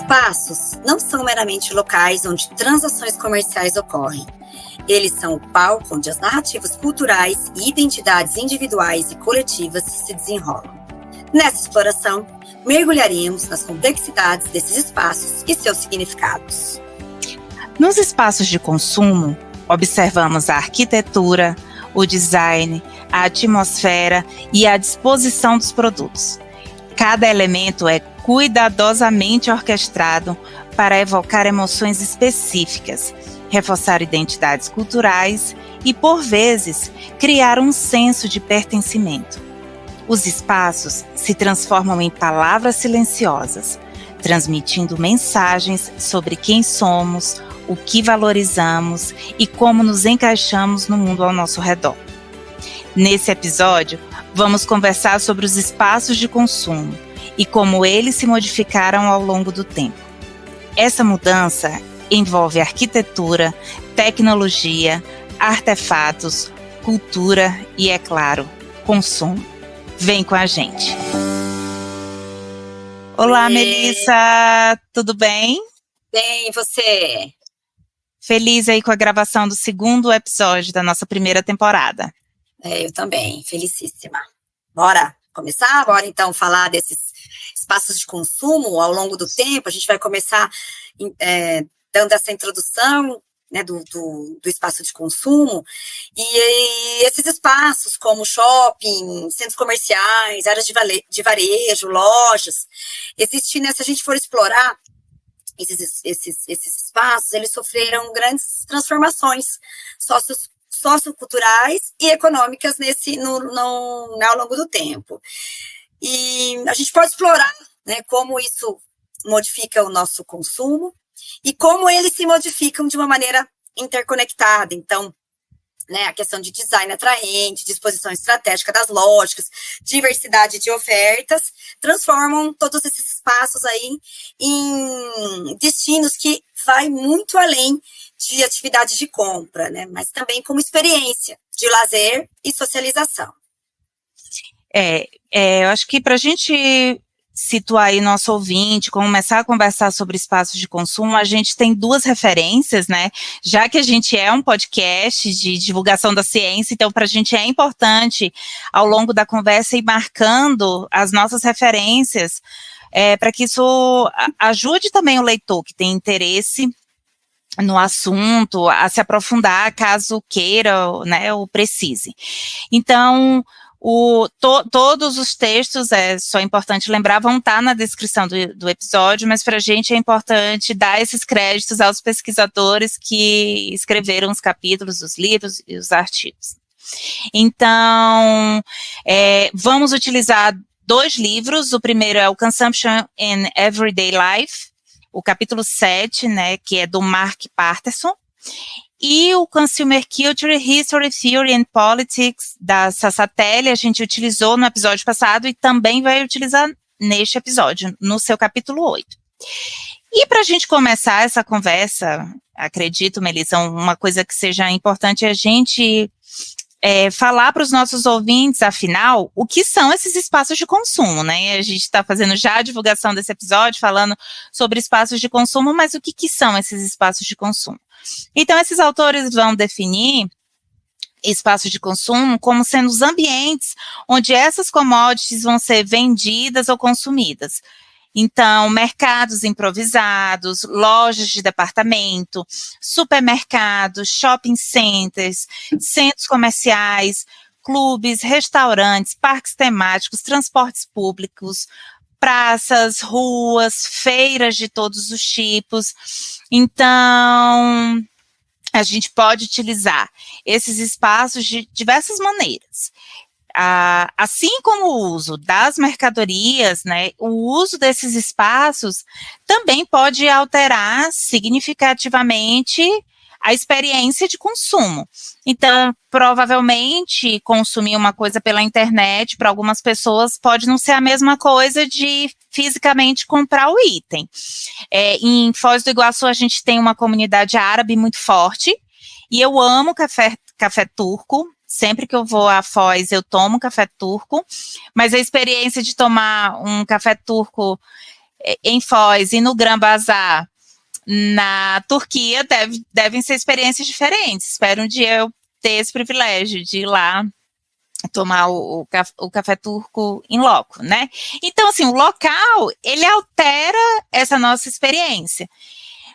espaços não são meramente locais onde transações comerciais ocorrem. Eles são o palco onde as narrativas culturais e identidades individuais e coletivas se desenrolam. Nessa exploração, mergulharemos nas complexidades desses espaços e seus significados. Nos espaços de consumo, observamos a arquitetura, o design, a atmosfera e a disposição dos produtos. Cada elemento é cuidadosamente orquestrado para evocar emoções específicas, reforçar identidades culturais e, por vezes, criar um senso de pertencimento. Os espaços se transformam em palavras silenciosas, transmitindo mensagens sobre quem somos, o que valorizamos e como nos encaixamos no mundo ao nosso redor. Nesse episódio, vamos conversar sobre os espaços de consumo e como eles se modificaram ao longo do tempo. Essa mudança envolve arquitetura, tecnologia, artefatos, cultura e, é claro, consumo. Vem com a gente. Olá, Melissa, tudo bem? Bem, e você? Feliz aí com a gravação do segundo episódio da nossa primeira temporada. Eu também, felicíssima. Bora começar? Bora então falar desses espaços de consumo ao longo do tempo. A gente vai começar dando essa introdução, né, do espaço de consumo, e esses espaços como shopping, centros comerciais, áreas de varejo, lojas, existem, né, se a gente for explorar esses espaços, eles sofreram grandes transformações socioculturais e econômicas ao longo do tempo. E a gente pode explorar, né, como isso modifica o nosso consumo e como eles se modificam de uma maneira interconectada. Então, né, a questão de design atraente, disposição estratégica das lógicas, diversidade de ofertas, transformam todos esses espaços aí em destinos que vai muito além de atividade de compra, né, mas também como experiência de lazer e socialização. Eu acho que para a gente situar aí nosso ouvinte, começar a conversar sobre espaços de consumo, a gente tem duas referências, né? Já que a gente é um podcast de divulgação da ciência, então para a gente é importante, ao longo da conversa, ir marcando as nossas referências, para que isso ajude também o leitor que tem interesse no assunto a se aprofundar, caso queira, né, ou precise. Então, todos os textos, só importante lembrar, vão estar na descrição do episódio, mas para a gente é importante dar esses créditos aos pesquisadores que escreveram os capítulos dos livros e os artigos. Então, vamos utilizar 2 livros. O primeiro é o Consumption in Everyday Life, o capítulo 7, né, que é do Mark Patterson, e o Consumer Culture, History, Theory and Politics, da Sassatelli, a gente utilizou no episódio passado e também vai utilizar neste episódio, no seu capítulo 8. E para a gente começar essa conversa, acredito, Melissa, uma coisa que seja importante é a gente falar para os nossos ouvintes, afinal, o que são esses espaços de consumo, né? A gente está fazendo já a divulgação desse episódio, falando sobre espaços de consumo, mas o que são esses espaços de consumo? Então, esses autores vão definir espaços de consumo como sendo os ambientes onde essas commodities vão ser vendidas ou consumidas. Então, mercados improvisados, lojas de departamento, supermercados, shopping centers, centros comerciais, clubes, restaurantes, parques temáticos, transportes públicos, praças, ruas, feiras de todos os tipos. Então, a gente pode utilizar esses espaços de diversas maneiras. Assim como o uso das mercadorias, né, o uso desses espaços também pode alterar significativamente a experiência de consumo. Então, provavelmente, consumir uma coisa pela internet, para algumas pessoas, pode não ser a mesma coisa de fisicamente comprar o item. Em Foz do Iguaçu, a gente tem uma comunidade árabe muito forte, e eu amo café turco. Sempre que eu vou a Foz, eu tomo café turco, mas a experiência de tomar um café turco em Foz e no Grand Bazar, na Turquia, devem ser experiências diferentes. Espero um dia eu ter esse privilégio de ir lá tomar o café turco em loco, né? Então, assim, o local, ele altera essa nossa experiência.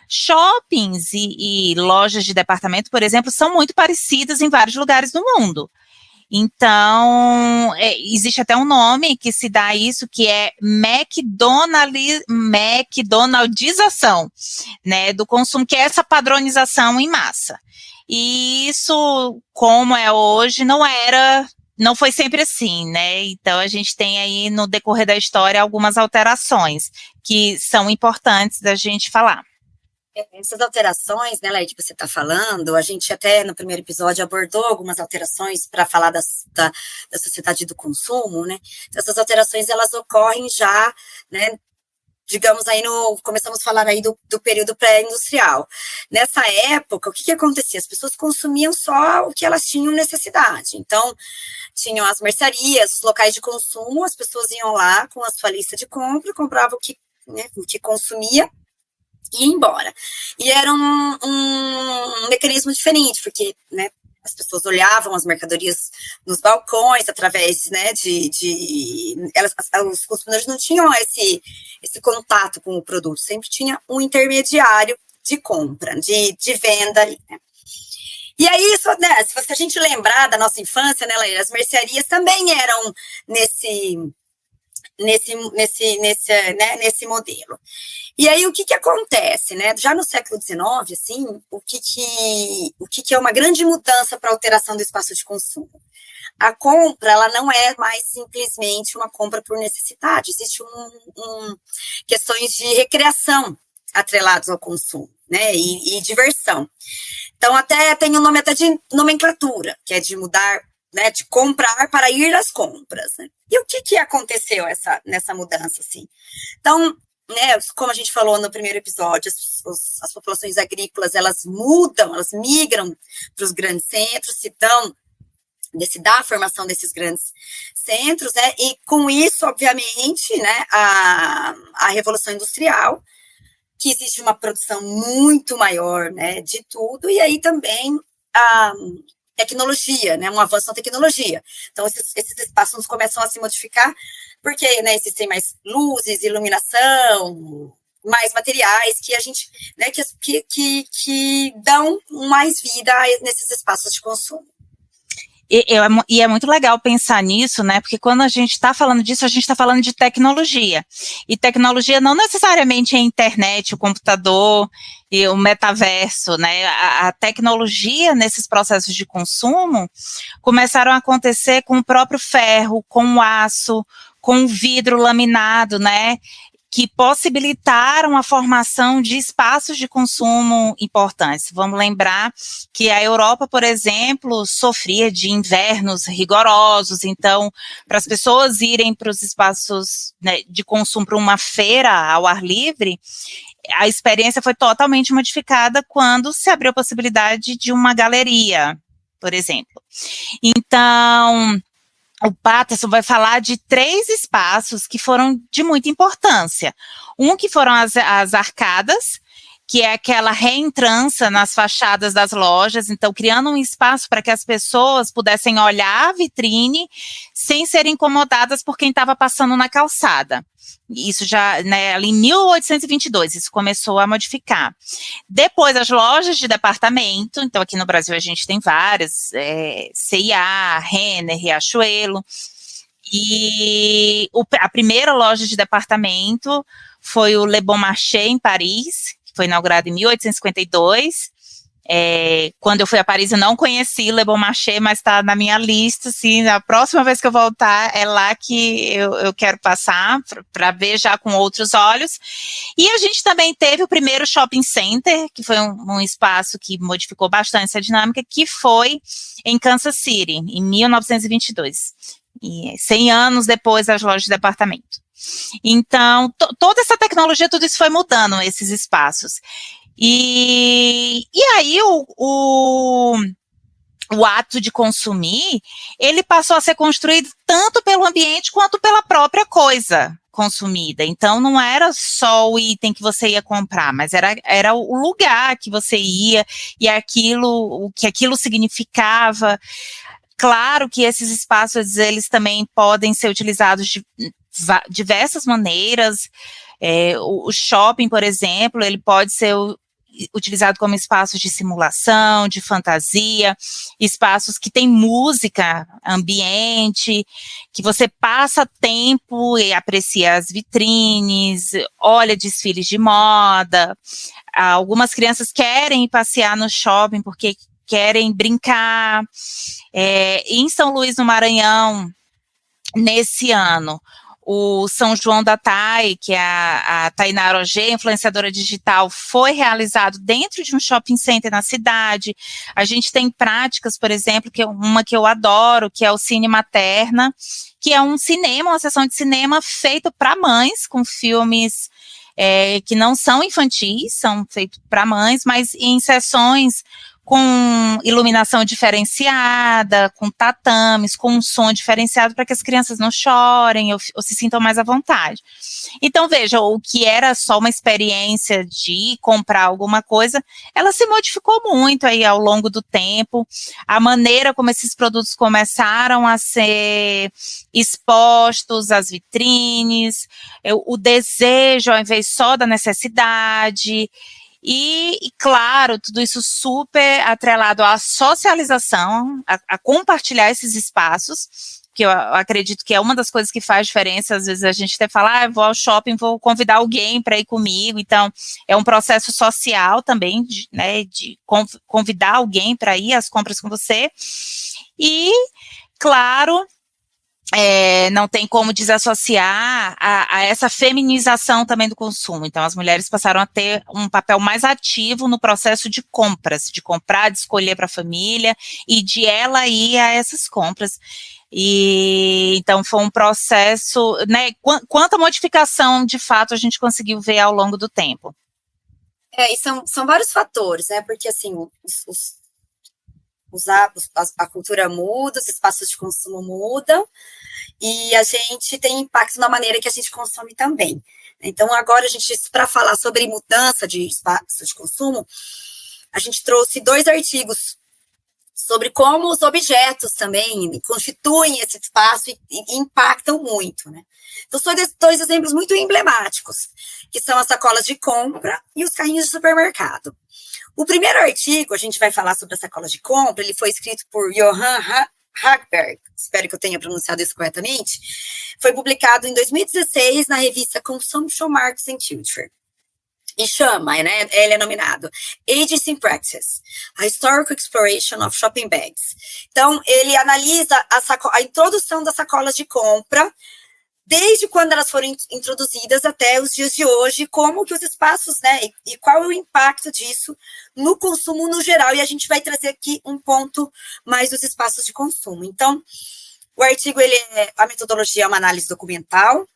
Shoppings e lojas de departamento, por exemplo, são muito parecidas em vários lugares do mundo. Então, existe até um nome que se dá a isso, que é McDonaldização, né, do consumo, que é essa padronização em massa. E isso, como é hoje, não foi sempre assim, né? Então, a gente tem aí, no decorrer da história, algumas alterações que são importantes da gente falar. Essas alterações, né, Laide, que você está falando, a gente até no primeiro episódio abordou algumas alterações para falar da sociedade do consumo, né? Essas alterações, elas ocorrem já, né, digamos aí começamos a falar aí do período pré-industrial. Nessa época, o que acontecia? As pessoas consumiam só o que elas tinham necessidade. Então, tinham as mercearias, os locais de consumo, as pessoas iam lá com a sua lista de compra, compravam o que consumia, e ir embora. E era um mecanismo diferente, porque, né, as pessoas olhavam as mercadorias nos balcões, através, né, os consumidores não tinham esse contato com o produto, sempre tinha um intermediário de compra, de venda ali, né. E aí, né, se a gente lembrar da nossa infância, né, as mercearias também eram nesse modelo. E aí, o que acontece, né? Já no século XIX, assim, o que é uma grande mudança para a alteração do espaço de consumo? A compra, ela não é mais simplesmente uma compra por necessidade, existe questões de recreação atrelados ao consumo, né? E diversão. Então, até tem um nome até de nomenclatura, que é de mudar, né, de comprar para ir às compras, né? E o que aconteceu nessa mudança, assim? Então, né, como a gente falou no primeiro episódio, as populações agrícolas, elas mudam, elas migram para os grandes centros, se dá a formação desses grandes centros, né, e com isso, obviamente, né, a Revolução Industrial, que existe uma produção muito maior, né, de tudo, e aí também a tecnologia, né, um avanço na tecnologia. Então, esses espaços começam a se modificar, porque, né, existem mais luzes, iluminação, mais materiais que a gente, né, que dão mais vida nesses espaços de consumo. E é muito legal pensar nisso, né? Porque quando a gente está falando disso, a gente está falando de tecnologia. E tecnologia não necessariamente é a internet, o computador e o metaverso, né? A tecnologia nesses processos de consumo começaram a acontecer com o próprio ferro, com o aço, com o vidro laminado, né? Que possibilitaram a formação de espaços de consumo importantes. Vamos lembrar que a Europa, por exemplo, sofria de invernos rigorosos, então, para as pessoas irem para os espaços, né, de consumo, para uma feira ao ar livre, a experiência foi totalmente modificada quando se abriu a possibilidade de uma galeria, por exemplo. Então, o Patterson vai falar de 3 espaços que foram de muita importância. Um que foram as arcadas, que é aquela reentrança nas fachadas das lojas, então criando um espaço para que as pessoas pudessem olhar a vitrine sem serem incomodadas por quem estava passando na calçada. Isso já, né, ali em 1822, isso começou a modificar. Depois, as lojas de departamento, então aqui no Brasil a gente tem várias, C&A, Renner, Riachuelo, e a primeira loja de departamento foi o Le Bon Marché, em Paris, que foi inaugurado em 1852, quando eu fui a Paris eu não conheci Le Bon Marché, mas está na minha lista, assim, a próxima vez que eu voltar é lá que eu quero passar para ver já com outros olhos. E a gente também teve o primeiro shopping center, que foi um espaço que modificou bastante essa dinâmica, que foi em Kansas City, em 1922, e 100 anos depois das lojas de departamento. Então, toda essa tecnologia, tudo isso foi mudando esses espaços. E aí o ato de consumir, ele passou a ser construído tanto pelo ambiente quanto pela própria coisa. consumida. Então, não era só o item que você ia comprar, mas era o lugar que você ia e o que aquilo significava. Claro que esses espaços, eles também podem ser utilizados de diversas maneiras. O shopping, por exemplo, ele pode ser utilizado como espaços de simulação, de fantasia, espaços que tem música, ambiente, que você passa tempo e aprecia as vitrines, olha desfiles de moda. Algumas crianças querem ir passear no shopping porque querem brincar. Em São Luís, no Maranhão, nesse ano, o São João da Thay, que é a Tainá Rogê, influenciadora digital, foi realizado dentro de um shopping center na cidade. A gente tem práticas, por exemplo, uma que eu adoro, que é o Cine Materna, que é uma sessão de cinema feita para mães, com filmes que não são infantis, são feitos para mães, mas em sessões com iluminação diferenciada, com tatames, com um som diferenciado para que as crianças não chorem ou se sintam mais à vontade. Então, veja, o que era só uma experiência de comprar alguma coisa, ela se modificou muito aí ao longo do tempo. A maneira como esses produtos começaram a ser expostos às vitrines, o desejo ao invés só da necessidade. E, claro, tudo isso super atrelado à socialização, a compartilhar esses espaços, que eu acredito que é uma das coisas que faz diferença. Às vezes a gente até fala, vou ao shopping, vou convidar alguém para ir comigo. Então, é um processo social também, de convidar alguém para ir às compras com você. E, claro, não tem como desassociar a essa feminização também do consumo. Então, as mulheres passaram a ter um papel mais ativo no processo de compras, de comprar, de escolher para a família e de ela ir a essas compras. E então foi um processo, quanta modificação de fato a gente conseguiu ver ao longo do tempo. E são vários fatores, né? Porque assim, a cultura muda, os espaços de consumo mudam, e a gente tem impacto na maneira que a gente consome também. Então, agora, para falar sobre mudança de espaço de consumo, a gente trouxe 2 artigos sobre como os objetos também constituem esse espaço e impactam muito, né? Então, são 2 exemplos muito emblemáticos, que são as sacolas de compra e os carrinhos de supermercado. O primeiro artigo, a gente vai falar sobre as sacolas de compra, ele foi escrito por Johan Hagberg, espero que eu tenha pronunciado isso corretamente, foi publicado em 2016 na revista Consumption Markets and Culture. E chama, né, ele é nominado Agency in Practice, a Historical Exploration of Shopping Bags. Então, ele analisa a introdução das sacolas de compra, desde quando elas foram introduzidas até os dias de hoje, como que os espaços, né, e qual é o impacto disso no consumo no geral, e a gente vai trazer aqui um ponto mais dos espaços de consumo. Então, o artigo, a metodologia é uma análise documental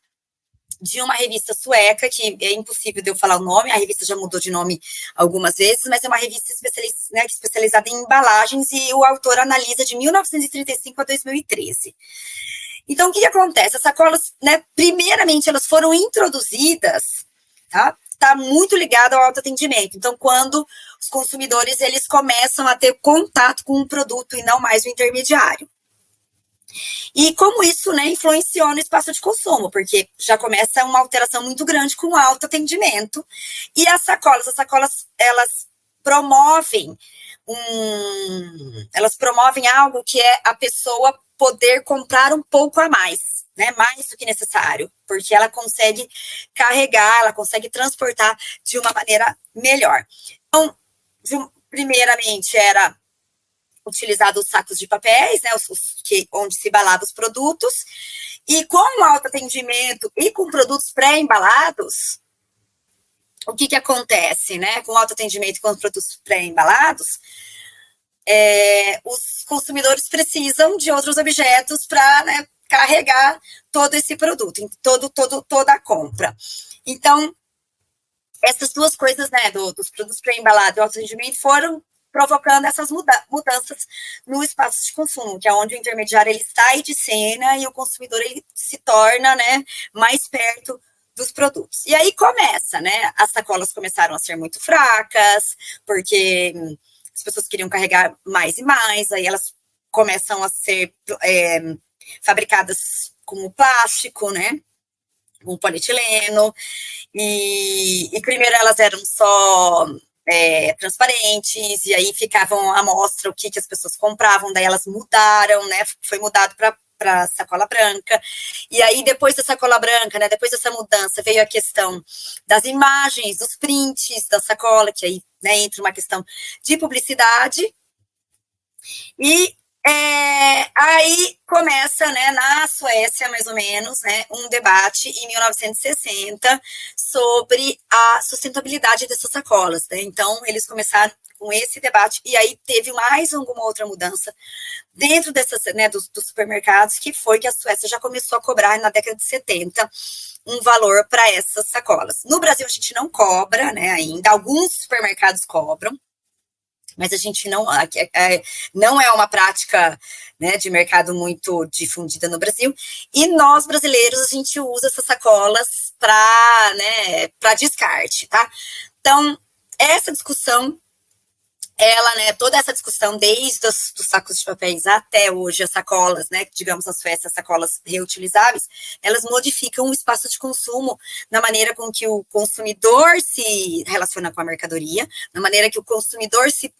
de uma revista sueca, que é impossível de eu falar o nome, a revista já mudou de nome algumas vezes, mas é uma revista especializada em embalagens, e o autor analisa de 1935 a 2013. Então, o que acontece? As sacolas, né, primeiramente, elas foram introduzidas, tá? Está muito ligado ao autoatendimento. Então, quando os consumidores, eles começam a ter contato com o produto e não mais o intermediário. E como isso, né, influenciou no espaço de consumo, porque já começa uma alteração muito grande com o autoatendimento. E as sacolas, elas promovem algo que é a pessoa poder comprar um pouco a mais, né, mais do que necessário, porque ela consegue carregar, ela consegue transportar de uma maneira melhor. Então, primeiramente, era utilizado os sacos de papéis, né, onde se embalava os produtos, e com o autoatendimento e com produtos pré-embalados, o que acontece, né, com o autoatendimento e com os produtos pré-embalados, os consumidores precisam de outros objetos para, né, carregar todo esse produto, toda a compra. Então, essas 2 coisas, né, dos produtos pré-embalados e o autoatendimento foram provocando essas mudanças no espaço de consumo, que é onde o intermediário ele sai de cena e o consumidor ele se torna, né, mais perto dos produtos. E aí começa, né? As sacolas começaram a ser muito fracas, porque as pessoas queriam carregar mais e mais, aí elas começam a ser fabricadas com plástico, né? Com polietileno, e primeiro elas eram só transparentes, e aí ficavam à mostra o que as pessoas compravam, daí elas mudaram, né? Foi mudado para sacola branca, e aí depois da sacola branca, né, depois dessa mudança, veio a questão das imagens, dos prints da sacola, que aí, né, entra uma questão de publicidade, e aí começa, né, na Suécia, mais ou menos, né, um debate em 1960 sobre a sustentabilidade dessas sacolas, né? Então, eles começaram com esse debate, e aí teve mais alguma outra mudança dentro dessas, né, dos supermercados, que foi que a Suécia já começou a cobrar na década de 70 um valor para essas sacolas. No Brasil, a gente não cobra, né, ainda, alguns supermercados cobram, mas a gente não é uma prática, né, de mercado muito difundida no Brasil, e nós, brasileiros, a gente usa essas sacolas para, né, para descarte, tá? Então, essa discussão, ela, né, toda essa discussão, desde os sacos de papéis até hoje, as sacolas, né, digamos, as festas, sacolas reutilizáveis, elas modificam o espaço de consumo na maneira com que o consumidor se relaciona com a mercadoria, na maneira que o consumidor se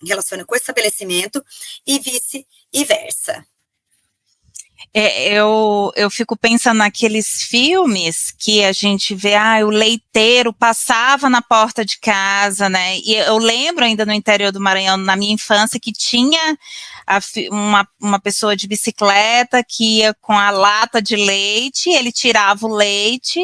relaciona com o estabelecimento e vice-versa. Eu fico pensando naqueles filmes que a gente vê, o leiteiro passava na porta de casa, né? E eu lembro ainda no interior do Maranhão, na minha infância, que tinha uma pessoa de bicicleta que ia com a lata de leite, ele tirava o leite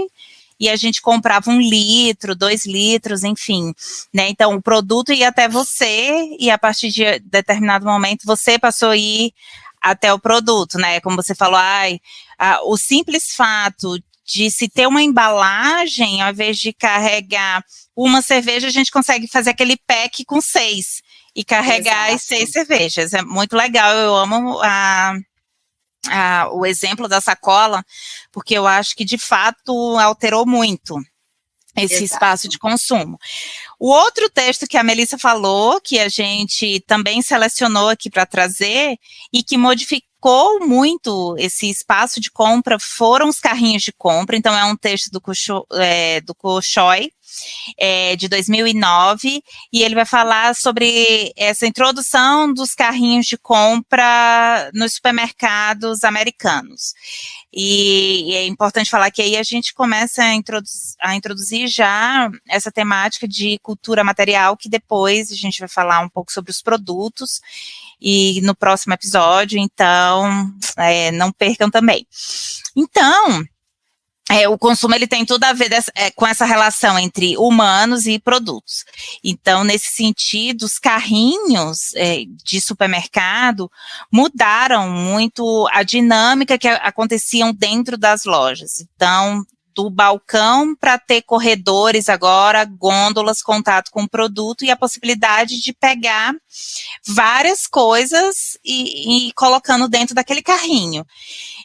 e a gente comprava 1 litro, 2 litros, enfim, né? Então o produto ia até você e a partir de determinado momento você passou a ir até o produto, né? Como você falou, o simples fato de se ter uma embalagem, ao invés de carregar uma cerveja, a gente consegue fazer aquele pack com 6 e carregar as 6 cervejas. É muito legal, eu amo o exemplo da sacola, porque eu acho que de fato alterou muito esse espaço de consumo. O outro texto que a Melissa falou, que a gente também selecionou aqui para trazer, e que modificou muito esse espaço de compra, foram os carrinhos de compra. Então, é um texto do Kochoy, de 2009, e ele vai falar sobre essa introdução dos carrinhos de compra nos supermercados americanos. E é importante falar que aí a gente começa a introduzir já essa temática de cultura material, que depois a gente vai falar um pouco sobre os produtos, e no próximo episódio, então não percam também. Então, o consumo ele tem tudo a ver com essa relação entre humanos e produtos. Então, nesse sentido, os carrinhos de supermercado mudaram muito a dinâmica que aconteciam dentro das lojas. Então, do balcão para ter corredores agora, gôndolas, contato com o produto e a possibilidade de pegar várias coisas e colocando dentro daquele carrinho.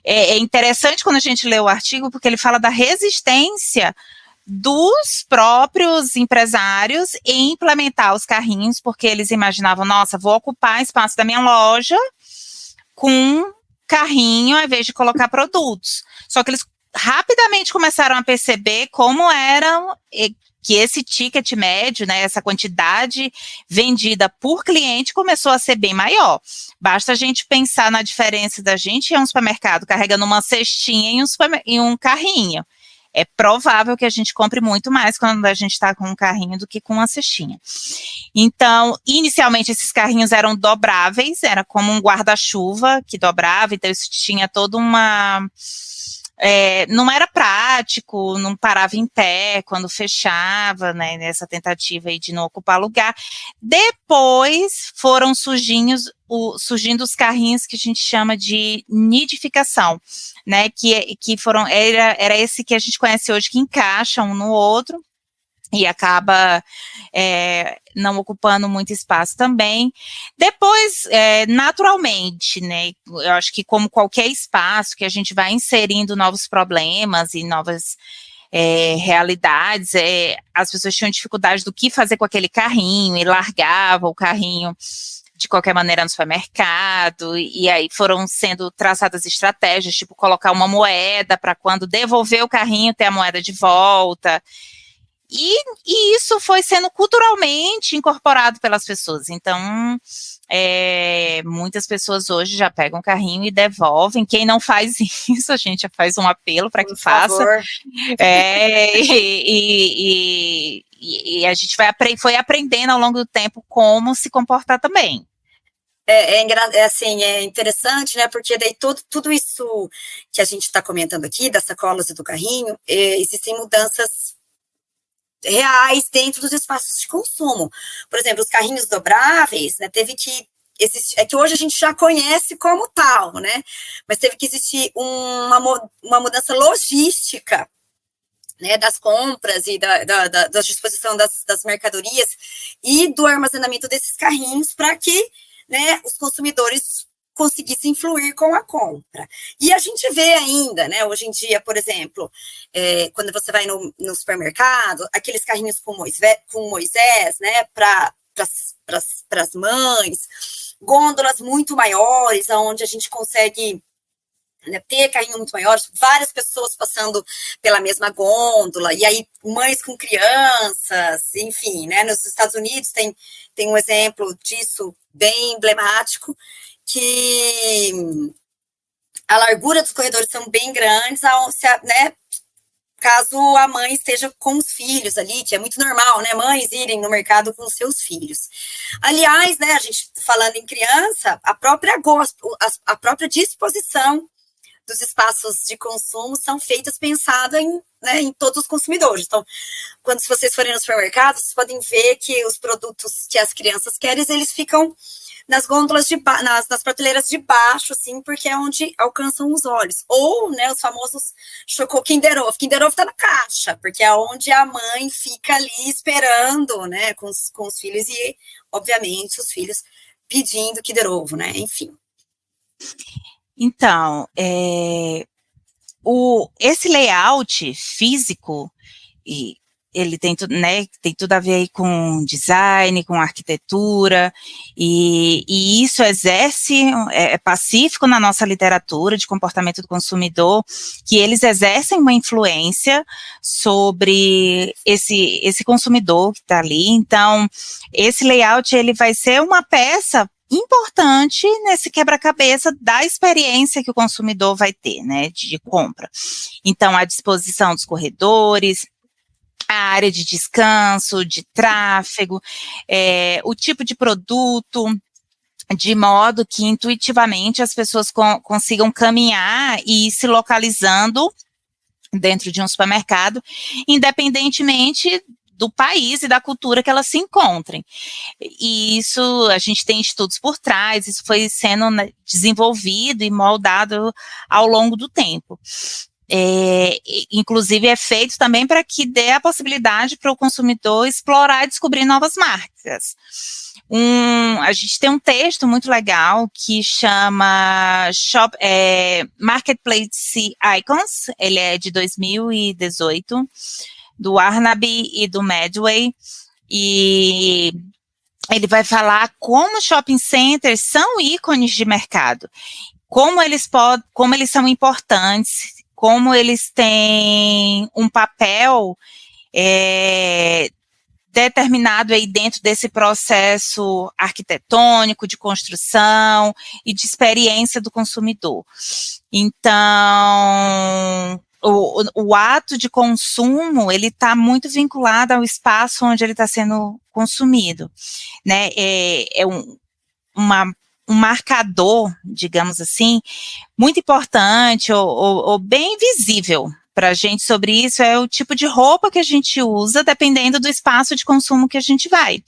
É interessante quando a gente lê o artigo, porque ele fala da resistência dos próprios empresários em implementar os carrinhos, porque eles imaginavam, nossa, vou ocupar espaço da minha loja com carrinho ao invés de colocar produtos. Só que eles rapidamente começaram a perceber como eram, que esse ticket médio, né, essa quantidade vendida por cliente começou a ser bem maior. Basta a gente pensar na diferença da gente ir a um supermercado carregando uma cestinha em um carrinho. É provável que a gente compre muito mais quando a gente está com um carrinho do que com uma cestinha. Então, inicialmente esses carrinhos eram dobráveis, era como um guarda-chuva que dobrava, então isso tinha toda uma... não era prático, não parava em pé quando fechava, né, nessa tentativa aí de não ocupar lugar. Depois foram surgindo os carrinhos que a gente chama de nidificação, né, que foram, era esse que a gente conhece hoje, que encaixa um no outro, e acaba não ocupando muito espaço também. Depois, naturalmente, né, eu acho que como qualquer espaço que a gente vai inserindo novos problemas e novas realidades, as pessoas tinham dificuldade do que fazer com aquele carrinho e largava o carrinho de qualquer maneira no supermercado, e aí foram sendo traçadas estratégias, tipo colocar uma moeda para quando devolver o carrinho ter a moeda de volta. E isso foi sendo culturalmente incorporado pelas pessoas. Então, muitas pessoas hoje já pegam o carrinho e devolvem. Quem não faz isso, a gente já faz um apelo para que faça. E a gente foi aprendendo ao longo do tempo como se comportar também. Assim, é interessante, né, porque daí tudo isso que a gente está comentando aqui, das sacolas e do carrinho, existem mudanças reais dentro dos espaços de consumo. Por exemplo, os carrinhos dobráveis, né, teve que existir, que hoje a gente já conhece como tal, né, mas teve que existir uma mudança logística, né, das compras e da disposição das mercadorias e do armazenamento desses carrinhos para que, né, os consumidores conseguissem fluir com a compra. E a gente vê ainda, né, hoje em dia, por exemplo, quando você vai no supermercado, aqueles carrinhos com Moisés, né, para as mães, gôndolas muito maiores, onde a gente consegue, né, ter carrinho muito maior, várias pessoas passando pela mesma gôndola, e aí mães com crianças, enfim, né, nos Estados Unidos tem um exemplo disso bem emblemático, que a largura dos corredores são bem grandes, né, caso a mãe esteja com os filhos ali, que é muito normal, né, mães irem no mercado com os seus filhos. Aliás, né, a gente falando em criança, a própria disposição dos espaços de consumo são feitas pensando em todos os consumidores. Então, quando vocês forem no supermercado, vocês podem ver que os produtos que as crianças querem, eles ficam nas gôndolas nas prateleiras de baixo, assim, porque é onde alcançam os olhos. Ou, né, os famosos Kinder Ovo. Kinder Ovo tá na caixa, porque é onde a mãe fica ali esperando, né, com os filhos e, obviamente, os filhos pedindo Kinder Ovo, né, enfim. Então, esse layout físico, ele tem tudo a ver aí com design, com arquitetura, e isso é pacífico na nossa literatura de comportamento do consumidor, que eles exercem uma influência sobre esse consumidor que está ali. Então, esse layout, ele vai ser uma peça importante nesse quebra-cabeça da experiência que o consumidor vai ter, né, de compra. Então, a disposição dos corredores, a área de descanso, de tráfego, o tipo de produto, de modo que intuitivamente as pessoas consigam caminhar e ir se localizando dentro de um supermercado, independentemente do país e da cultura que elas se encontrem. E isso, a gente tem estudos por trás, isso foi sendo desenvolvido e moldado ao longo do tempo. Inclusive é feito também para que dê a possibilidade para o consumidor explorar e descobrir novas marcas. A gente tem um texto muito legal que chama Marketplace Icons, ele é de 2018, do Arnaby e do Medway, e ele vai falar como shopping centers são ícones de mercado, como eles são importantes, como eles têm um papel determinado aí dentro desse processo arquitetônico, de construção e de experiência do consumidor. Então, o ato de consumo, ele está muito vinculado ao espaço onde ele está sendo consumido, né? Um marcador, digamos assim, muito importante ou bem visível para a gente sobre isso é o tipo de roupa que a gente usa, dependendo do espaço de consumo que a gente vai.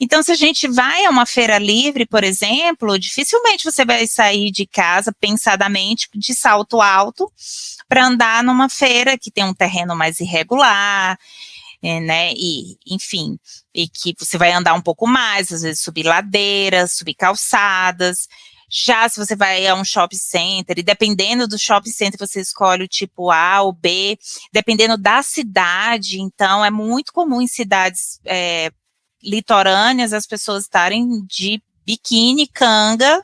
Então, se a gente vai a uma feira livre, por exemplo, dificilmente você vai sair de casa pensadamente de salto alto para andar numa feira que tem um terreno mais irregular. né, e, enfim, e que você vai andar um pouco mais, às vezes subir ladeiras, subir calçadas. Já se você vai a um shopping center, e dependendo do shopping center você escolhe o tipo A ou B, dependendo da cidade, então é muito comum em cidades litorâneas as pessoas estarem de biquíni, canga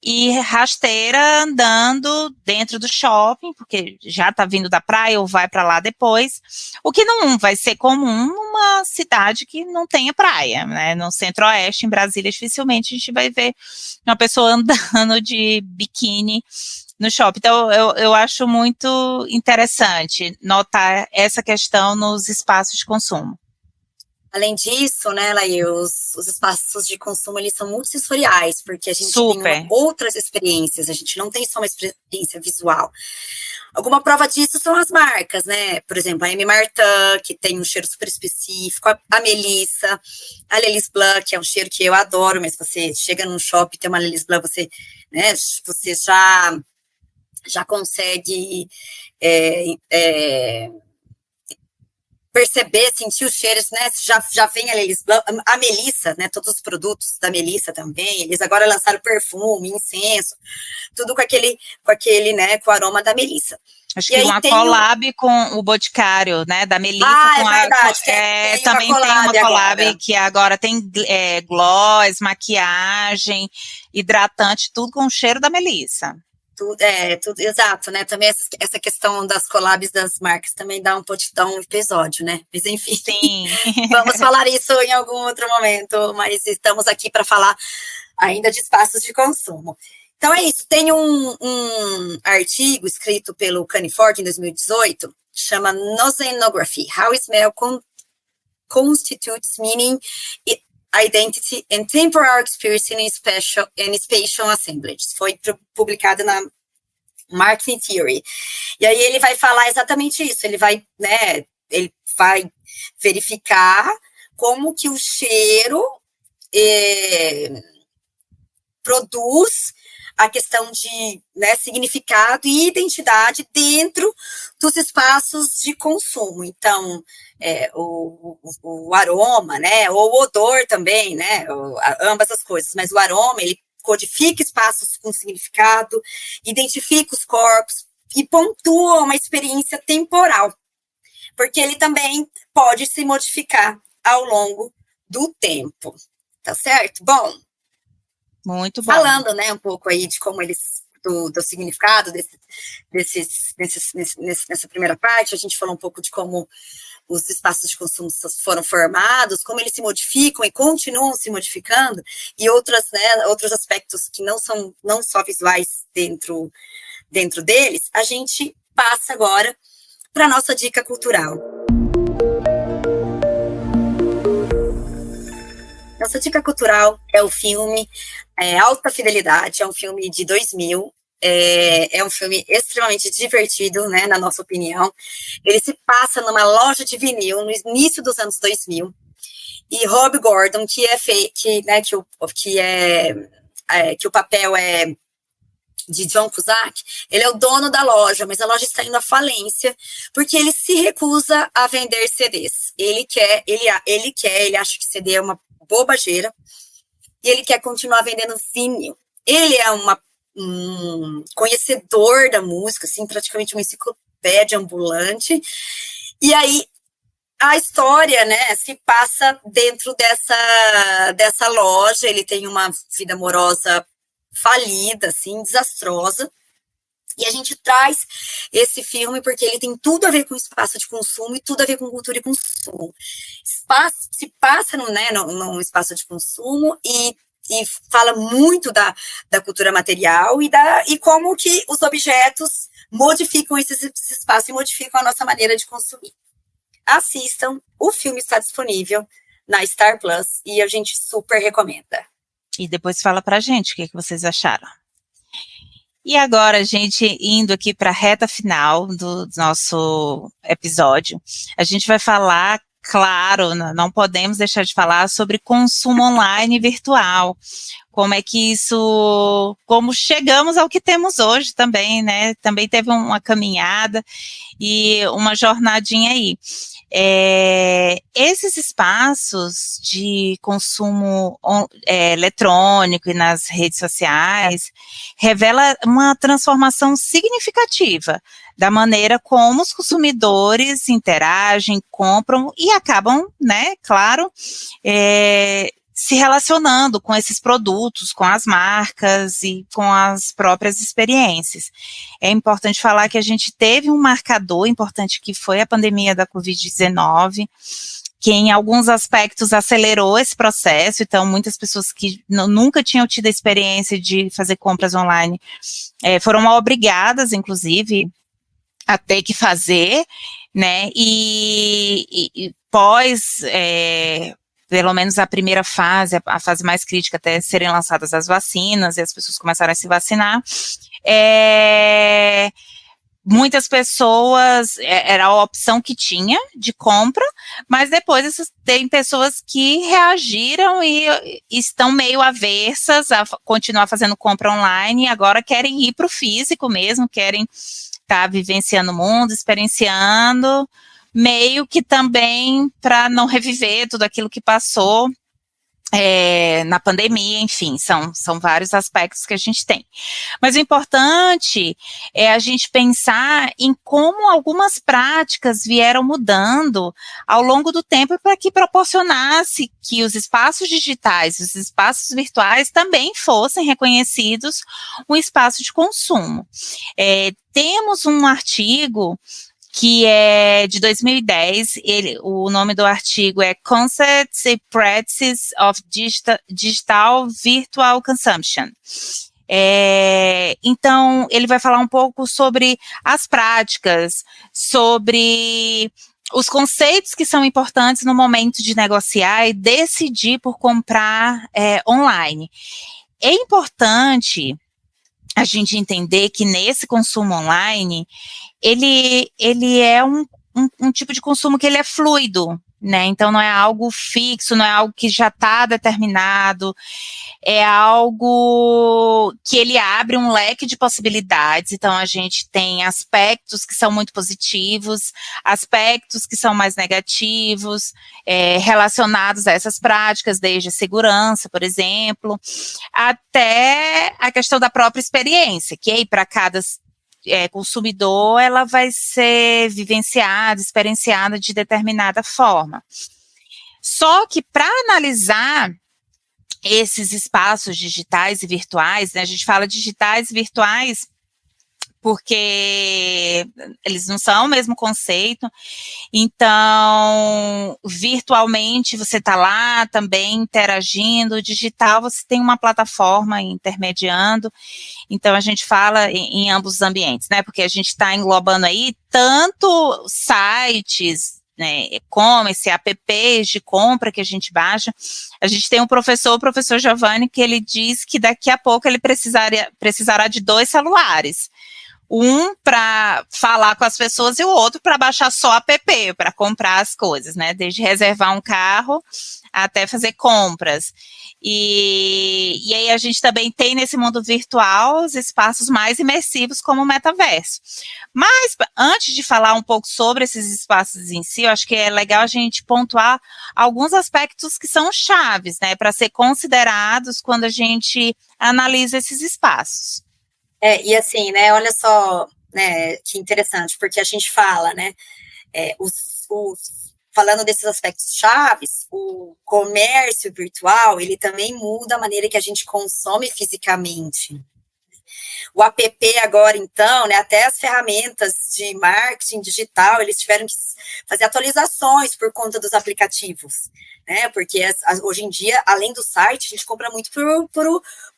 e rasteira andando dentro do shopping, porque já está vindo da praia ou vai para lá depois, o que não vai ser comum numa cidade que não tenha praia, né? No Centro-Oeste, em Brasília, dificilmente a gente vai ver uma pessoa andando de biquíni no shopping. Então, eu acho muito interessante notar essa questão nos espaços de consumo. Além disso, né, Laí, os espaços de consumo, eles são multissensoriais, porque a gente tem outras experiências, a gente não tem só uma experiência visual. Alguma prova disso são as marcas, né, por exemplo, a M. Martin, que tem um cheiro super específico, a Melissa, a L'Élis Blanc, que é um cheiro que eu adoro, mas você chega num shopping, tem uma L'Élis Blanc, você, né, você já consegue perceber, sentir os cheiros, né, já vem a Melissa, né, todos os produtos da Melissa também, eles agora lançaram perfume, incenso, tudo com aquele, né, com o aroma da Melissa. Acho que uma collab com o Boticário, né, da Melissa. É verdade, também tem uma collab agora. Que agora tem gloss, maquiagem, hidratante, tudo com o cheiro da Melissa. Tudo, exato, né, também essa questão das collabs das marcas também dá um episódio, né, mas enfim, sim. Vamos falar isso em algum outro momento, mas estamos aqui para falar ainda de espaços de consumo. Então é isso, tem um artigo escrito pelo Caniford em 2018, chama Nosenography, How Smell Constitutes Meaning, Identity and Temporal Experience in Spatial Assemblages. Foi publicado na Marketing Theory. E aí ele vai falar exatamente isso, ele vai verificar como que o cheiro produz a questão de, né, significado e identidade dentro dos espaços de consumo. Então, o aroma, né, ou o odor também, né, ambas as coisas, mas o aroma, ele codifica espaços com significado, identifica os corpos e pontua uma experiência temporal, porque ele também pode se modificar ao longo do tempo, tá certo? Bom, muito bom. Falando, né, um pouco aí de como do significado nessa primeira parte, a gente falou um pouco de como os espaços de consumo foram formados, como eles se modificam e continuam se modificando, e outros aspectos que não só visuais dentro deles, a gente passa agora para a nossa dica cultural. Nossa dica cultural é o filme Alta Fidelidade, é um filme de 2000, é um filme extremamente divertido, né, na nossa opinião. Ele se passa numa loja de vinil no início dos anos 2000, e Rob Gordon, que o papel é de John Cusack, ele é o dono da loja, mas a loja está indo à falência, porque ele se recusa a vender CDs. Ele acha que CD é uma bobageira, e ele quer continuar vendendo vinil. Ele é um conhecedor da música, assim, praticamente uma enciclopédia ambulante, e aí a história, né, se passa dentro dessa loja. Ele tem uma vida amorosa falida, assim, desastrosa, e a gente traz esse filme porque ele tem tudo a ver com espaço de consumo e tudo a ver com cultura e consumo. Se passa num espaço de consumo e fala muito da cultura material e como que os objetos modificam esse espaço e modificam a nossa maneira de consumir. Assistam, o filme está disponível na Star Plus e a gente super recomenda. E depois fala pra gente o que vocês acharam. E agora, gente, indo aqui para a reta final do nosso episódio, a gente vai falar, claro, não podemos deixar de falar sobre consumo online virtual. Como é que como chegamos ao que temos hoje também, né? Também teve uma caminhada e uma jornadinha aí. Esses espaços de consumo eletrônico e nas redes sociais revela uma transformação significativa da maneira como os consumidores interagem, compram e acabam, né, claro, se relacionando com esses produtos, com as marcas e com as próprias experiências. É importante falar que a gente teve um marcador importante que foi a pandemia da Covid-19, que em alguns aspectos acelerou esse processo, então muitas pessoas que nunca tinham tido a experiência de fazer compras online foram obrigadas, inclusive, a ter que fazer, né, e pós, pelo menos a primeira fase, a fase mais crítica, até serem lançadas as vacinas, e as pessoas começaram a se vacinar, muitas pessoas, era a opção que tinha de compra, mas depois tem pessoas que reagiram e estão meio aversas a continuar fazendo compra online, e agora querem ir para o físico mesmo, querem estar vivenciando o mundo, experienciando, meio que também para não reviver tudo aquilo que passou na pandemia, enfim, são vários aspectos que a gente tem. Mas o importante é a gente pensar em como algumas práticas vieram mudando ao longo do tempo para que proporcionasse que os espaços digitais, os espaços virtuais também fossem reconhecidos um espaço de consumo. Temos um artigo que é de 2010, o nome do artigo é Concepts and Practices of Digital Virtual Consumption. Então, ele vai falar um pouco sobre as práticas, sobre os conceitos que são importantes no momento de negociar e decidir por comprar online. É importante a gente entender que nesse consumo online, ele é um tipo de consumo que ele é fluido, né? Então não é algo fixo, não é algo que já está determinado, é algo que ele abre um leque de possibilidades. Então a gente tem aspectos que são muito positivos, aspectos que são mais negativos, relacionados a essas práticas, desde a segurança, por exemplo, até a questão da própria experiência, que aí para cada consumidor, ela vai ser vivenciada, experienciada de determinada forma. Só que para analisar esses espaços digitais e virtuais, né, a gente fala digitais e virtuais porque eles não são o mesmo conceito, então, virtualmente você está lá também interagindo, digital você tem uma plataforma intermediando, então a gente fala em ambos os ambientes, né, porque a gente está englobando aí tanto sites, né, e-commerce, apps de compra que a gente baixa. A gente tem o professor Giovanni, que ele diz que daqui a pouco ele precisará de 2 celulares. Um para falar com as pessoas e o outro para baixar só app, para comprar as coisas, né? Desde reservar um carro até fazer compras. E aí a gente também tem nesse mundo virtual os espaços mais imersivos como o metaverso. Mas antes de falar um pouco sobre esses espaços em si, eu acho que é legal a gente pontuar alguns aspectos que são chaves, né? Para ser considerados quando a gente analisa esses espaços. E assim, né, olha só, né, que interessante, porque a gente fala, né, falando desses aspectos chaves, o comércio virtual, ele também muda a maneira que a gente consome fisicamente. O app agora, então, né, até as ferramentas de marketing digital, eles tiveram que fazer atualizações por conta dos aplicativos, né, porque hoje em dia, além do site, a gente compra muito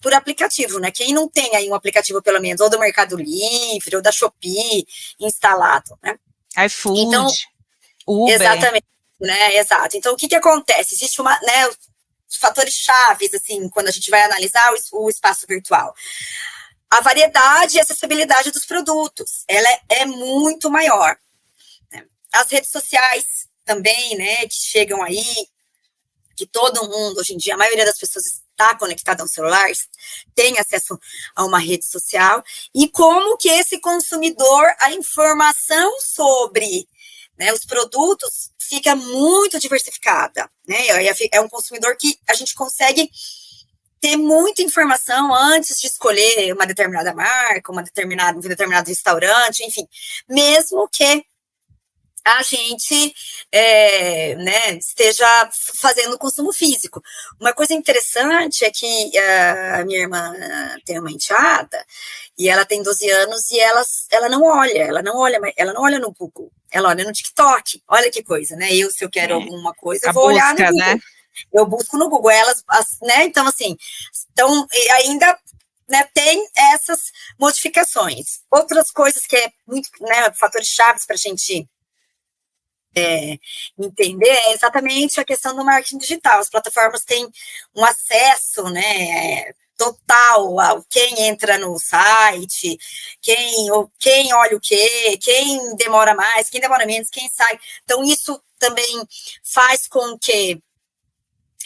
por aplicativo, né, quem não tem aí um aplicativo, pelo menos, ou do Mercado Livre, ou da Shopee, instalado, né. iFood, então, Uber. Exatamente, né, exato. Então, o que acontece? Existe né, os fatores chaves, assim, quando a gente vai analisar o espaço virtual. A variedade e acessibilidade dos produtos, ela é muito maior. Né? As redes sociais também, né, que chegam aí, que todo mundo, hoje em dia, a maioria das pessoas está conectada ao celular, tem acesso a uma rede social, e como que esse consumidor, a informação sobre né? Os produtos fica muito diversificada, né? É um consumidor que a gente consegue ter muita informação antes de escolher uma determinada marca, um determinado restaurante, enfim, mesmo que a gente né, esteja fazendo consumo físico. Uma coisa interessante é que a minha irmã tem uma enteada e ela tem 12 anos e ela não olha no Google, ela olha no TikTok. Olha que coisa, né? Se eu quero alguma coisa, eu vou olhar no Google. Né? Eu busco no Google, né? Então, assim, ainda né, tem essas modificações. Outras coisas que é muito, né, fatores chaves para a gente entender é exatamente a questão do marketing digital. As plataformas têm um acesso, né, total a quem entra no site, quem olha o quê, quem demora mais, quem demora menos, quem sai. Então, isso também faz com que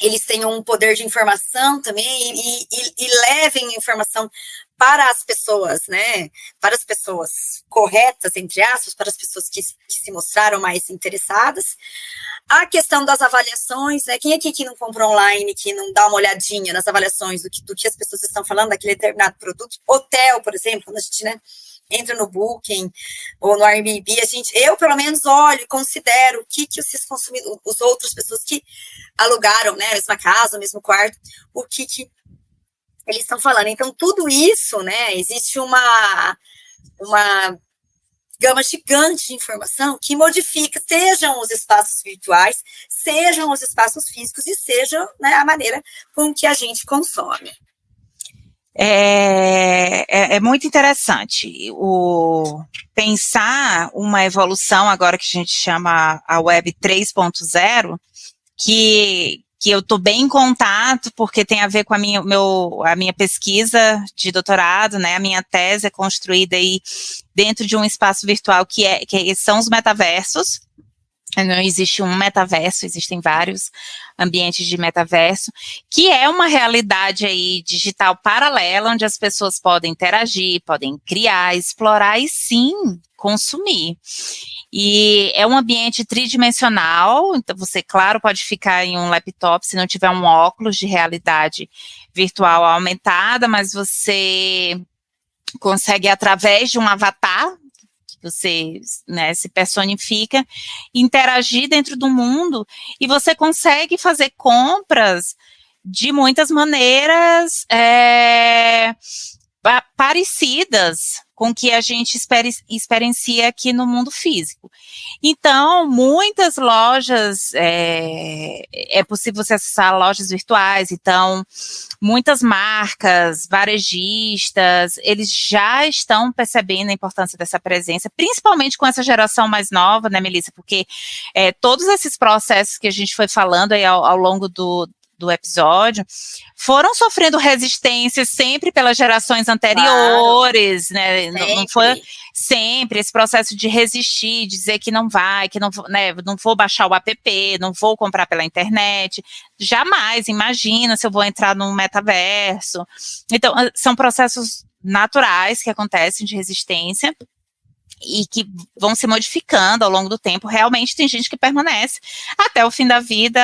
eles tenham um poder de informação também e levem informação para as pessoas, né? Para as pessoas corretas, entre aspas, para as pessoas que se mostraram mais interessadas. A questão das avaliações, né? Quem aqui que não compra online, que não dá uma olhadinha nas avaliações do que as pessoas estão falando daquele determinado produto? Hotel, por exemplo, quando a gente, né, entra no Booking ou no Airbnb, eu pelo menos olho e considero o que esses consumidores, as outras pessoas que alugaram, né, a mesma casa, o mesmo quarto, o que eles estão falando. Então, tudo isso, né, existe uma gama gigante de informação que modifica, sejam os espaços virtuais, sejam os espaços físicos e sejam, né, a maneira com que a gente consome. É muito interessante pensar uma evolução agora que a gente chama a Web 3.0, que eu estou bem em contato, porque tem a ver com a minha pesquisa de doutorado, né? A minha tese é construída aí dentro de um espaço virtual que são os metaversos. Não existe um metaverso, existem vários ambientes de metaverso, que é uma realidade aí digital paralela, onde as pessoas podem interagir, podem criar, explorar e sim, consumir. E é um ambiente tridimensional, então você, claro, pode ficar em um laptop se não tiver um óculos de realidade virtual aumentada, mas você consegue, através de um avatar, você, né, se personifica, interagir dentro do mundo e você consegue fazer compras de muitas maneiras parecidas com o que a gente experiencia aqui no mundo físico. Então, muitas lojas, é possível você acessar lojas virtuais, então, muitas marcas, varejistas, eles já estão percebendo a importância dessa presença, principalmente com essa geração mais nova, né, Melissa, porque todos esses processos que a gente foi falando aí ao longo do episódio, foram sofrendo resistência sempre pelas gerações anteriores, claro, né? Não foi sempre esse processo de resistir, dizer que não vai, que não, né, não vou baixar o app, não vou comprar pela internet, jamais, imagina se eu vou entrar num metaverso. Então, são processos naturais que acontecem de resistência e que vão se modificando ao longo do tempo. Realmente tem gente que permanece até o fim da vida,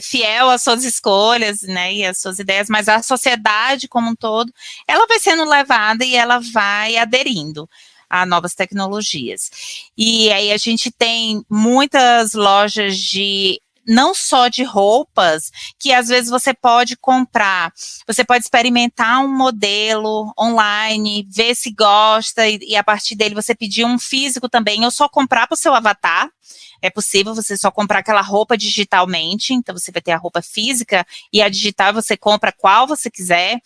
fiel às suas escolhas, né, e às suas ideias, mas a sociedade como um todo, ela vai sendo levada e ela vai aderindo a novas tecnologias. E aí a gente tem muitas lojas não só de roupas, que às vezes você pode comprar, você pode experimentar um modelo online, ver se gosta e a partir dele você pedir um físico também, ou só comprar para o seu avatar. É possível você só comprar aquela roupa digitalmente, então você vai ter a roupa física e a digital você compra qual você quiser.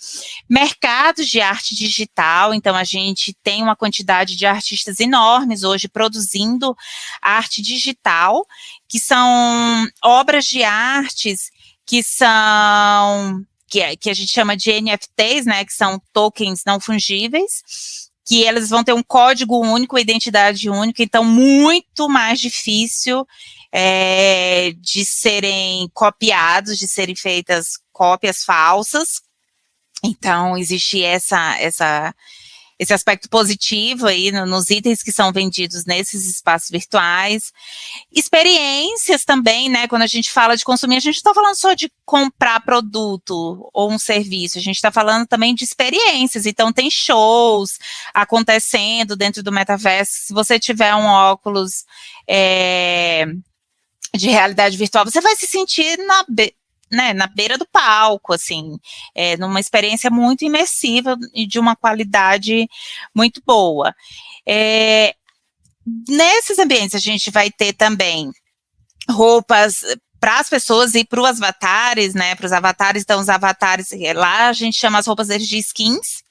Mercados de arte digital, então a gente tem uma quantidade de artistas enormes hoje produzindo arte digital, que são obras de artes que são, que a gente chama de NFTs, né, que são tokens não fungíveis, que eles vão ter um código único, identidade única, então muito mais difícil de serem copiados, de serem feitas cópias falsas. Então, existe esse aspecto positivo aí nos itens que são vendidos nesses espaços virtuais. Experiências também, né? Quando a gente fala de consumir, a gente não está falando só de comprar produto ou um serviço, a gente está falando também de experiências. Então, tem shows acontecendo dentro do metaverso. Se você tiver um óculos de realidade virtual, você vai se sentir na beira do palco, assim, numa experiência muito imersiva e de uma qualidade muito boa. Nesses ambientes a gente vai ter também roupas para as pessoas e para os avatares, né, para os avatares. Então os avatares, lá a gente chama as roupas deles de skins.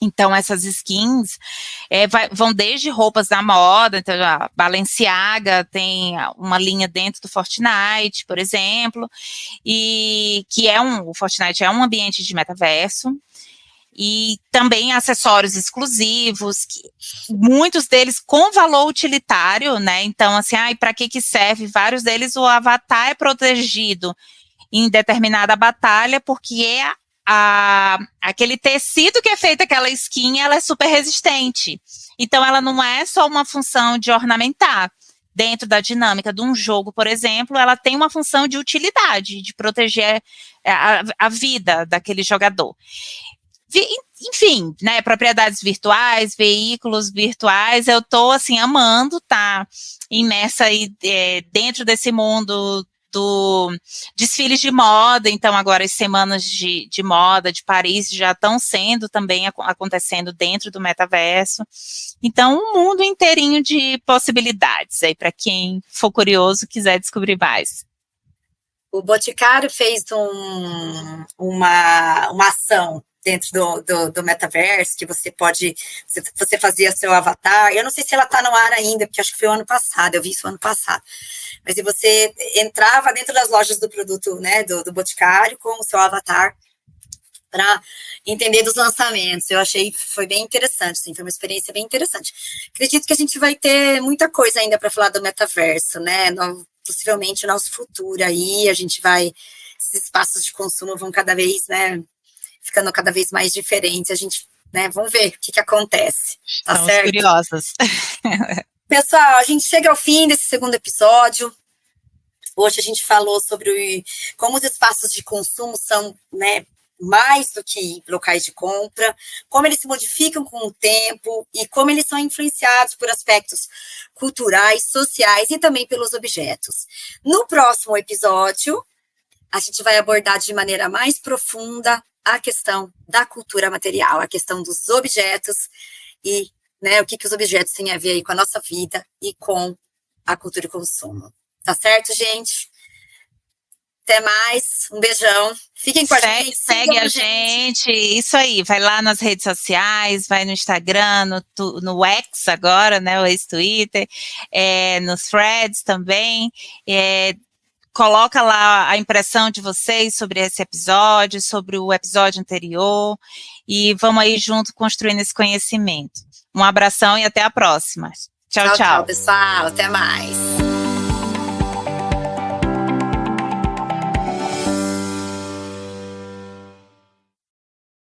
Então, essas skins vão desde roupas da moda, então a Balenciaga tem uma linha dentro do Fortnite, por exemplo, e que o Fortnite é um ambiente de metaverso, e também acessórios exclusivos, muitos deles com valor utilitário, né? Então, assim, para que serve? Vários deles o avatar é protegido em determinada batalha, porque aquele tecido que é feito aquela skin, ela é super resistente. Então, ela não é só uma função de ornamentar. Dentro da dinâmica de um jogo, por exemplo, ela tem uma função de utilidade, de proteger a vida daquele jogador. Enfim, né, propriedades virtuais, veículos virtuais, eu tô, assim, amando estar imersa aí dentro desse mundo do desfiles de moda. Então agora as semanas de moda de Paris já estão sendo também acontecendo dentro do metaverso. Então um mundo inteirinho de possibilidades aí para quem for curioso, quiser descobrir mais. O Boticário fez uma ação dentro do metaverso, que você fazia seu avatar. Eu não sei se ela está no ar ainda, porque acho que foi o ano passado, eu vi isso ano passado. Mas você entrava dentro das lojas do produto, né, do Boticário, com o seu avatar, para entender dos lançamentos. Eu achei que foi bem interessante, sim, foi uma experiência bem interessante. Acredito que a gente vai ter muita coisa ainda para falar do metaverso, né, possivelmente o nosso futuro aí, esses espaços de consumo vão cada vez, né, ficando cada vez mais diferentes, a gente, né, vamos ver o que acontece, tá Estamos certo? curiosas. Pessoal, a gente chega ao fim desse segundo episódio. Hoje a gente falou sobre como os espaços de consumo são, né, mais do que locais de compra, como eles se modificam com o tempo e como eles são influenciados por aspectos culturais, sociais e também pelos objetos. No próximo episódio, a gente vai abordar de maneira mais profunda a questão da cultura material, a questão dos objetos e, né, o que os objetos têm a ver aí com a nossa vida e com a cultura de consumo. Tá certo, gente? Até mais, um beijão. Fiquem com a gente. Segue a gente. Isso aí, vai lá nas redes sociais, vai no Instagram, no X agora, né, o ex-Twitter, nos Threads também, coloca lá a impressão de vocês sobre esse episódio, sobre o episódio anterior, e vamos aí junto construindo esse conhecimento. Um abração e até a próxima. Tchau, tchau. Tchau, pessoal. Até mais.